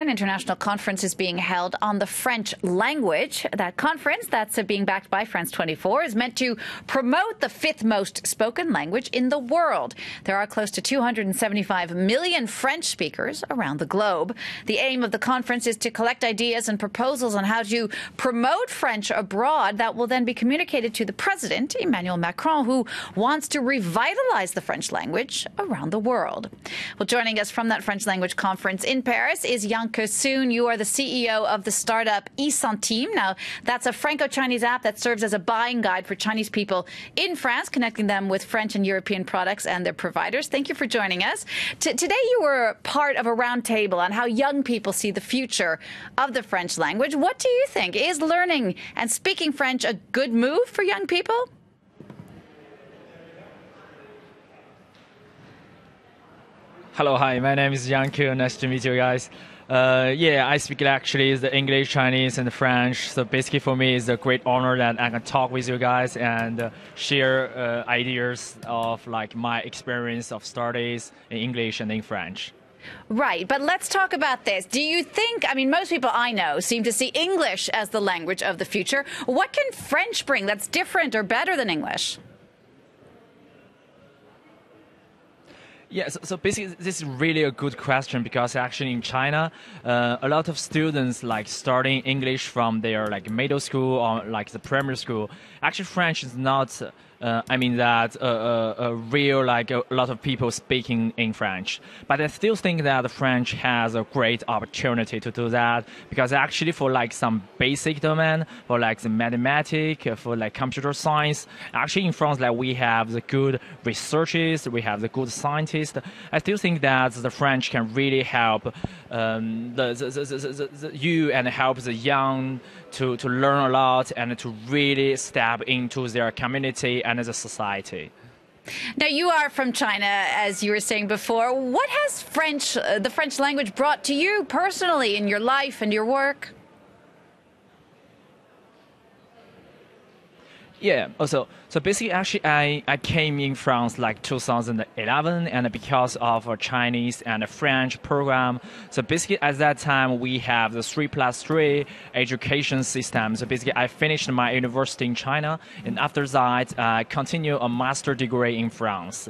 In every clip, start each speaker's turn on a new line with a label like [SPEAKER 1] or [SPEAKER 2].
[SPEAKER 1] An international conference is being held on the French language. That conference, that's being backed by France 24, is meant to promote the fifth most spoken language in the world. There are close to 275 million French speakers around the globe. The aim of the conference is to collect ideas and proposals on how to promote French abroad that will then be communicated to the president, Emmanuel Macron, who wants to revitalize the French language around the world. Well, joining us from that French language conference in Paris is Yangke SUN. You are the CEO of the startup ecentime. Now, that's a Franco-Chinese app that serves as a buying guide for Chinese people in France, connecting them with French and European products and their providers. Thank you for joining us. Today, you were part of a roundtable on how young people see the future of the French language. What do you think? Is learning and speaking French a good move for young people?
[SPEAKER 2] Hello, hi, my name is Yangke. Nice to meet you guys. Yeah, I speak actually the English, Chinese, and French. So basically for me, it's a great honor that I can talk with you guys and share ideas of like my experience of studies in English and in French.
[SPEAKER 1] Right, but let's talk about this. Do you think, I mean, most people I know seem to see English as the language of the future. What can French bring that's different or better than English?
[SPEAKER 2] Yeah, so basically this is really a good question because actually in China, a lot of students like studying English from their like middle school or like the primary school. Actually, French is not. I mean that a real like a lot of people speaking in French, but I still think that French has a great opportunity to do that because actually for like some basic domain, for like the mathematics, for like computer science, actually in France like we have the good researchers, we have the good scientists. I still think that the French can really help you and help the young to learn a lot and to really step into their community and the society.
[SPEAKER 1] Now, you are from China, as you were saying before. What has the French language brought to you personally in your life and your work?
[SPEAKER 2] Yeah, so basically actually I came in France like 2011 and because of a Chinese and a French program. So basically at that time we have the 3+3 education system. So basically I finished my university in China and after that I continue a master degree in France.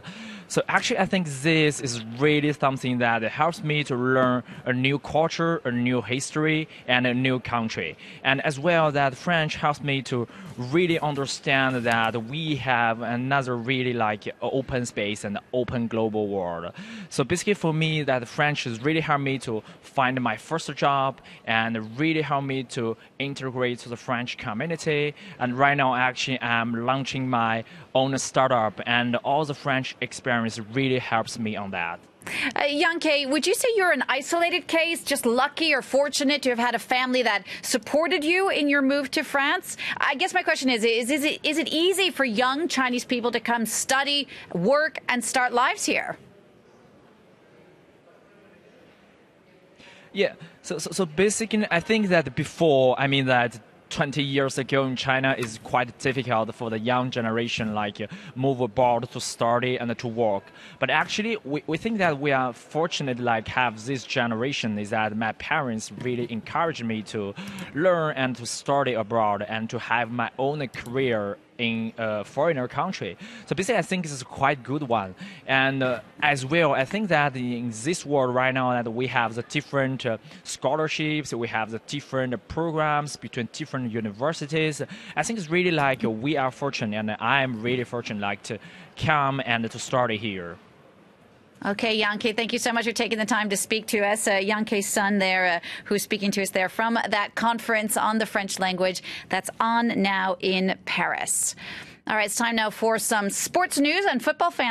[SPEAKER 2] So actually I think this is really something that helps me to learn a new culture, a new history, and a new country. And as well that French helps me to really understand that we have another really like open space and open global world. So basically for me that French has really helped me to find my first job and really helped me to integrate to the French community. And right now actually I'm launching my own startup and all the French experience really helps me on that.
[SPEAKER 1] Yangke, would you say you're an isolated case, just lucky or fortunate to have had a family that supported you in your move to France? I guess my question is it easy for young Chinese people to come study, work, and start lives here?
[SPEAKER 2] Yeah, so basically I think that before, I mean that 20 years ago in China is quite difficult for the young generation like move abroad to study and to work. But actually we think that we are fortunate like have this generation is that my parents really encouraged me to learn and to study abroad and to have my own career in a foreigner country. So basically I think this is a quite good one. And as well, I think that in this world right now that we have the different scholarships, we have the different programs between different universities. I think it's really like we are fortunate and I am really fortunate like to come and to study here.
[SPEAKER 1] Okay, Yangke, thank you so much for taking the time to speak to us. Yangke SUN there, who's speaking to us there from that conference on the French language that's on now in Paris. All right, it's time now for some sports news and football fans.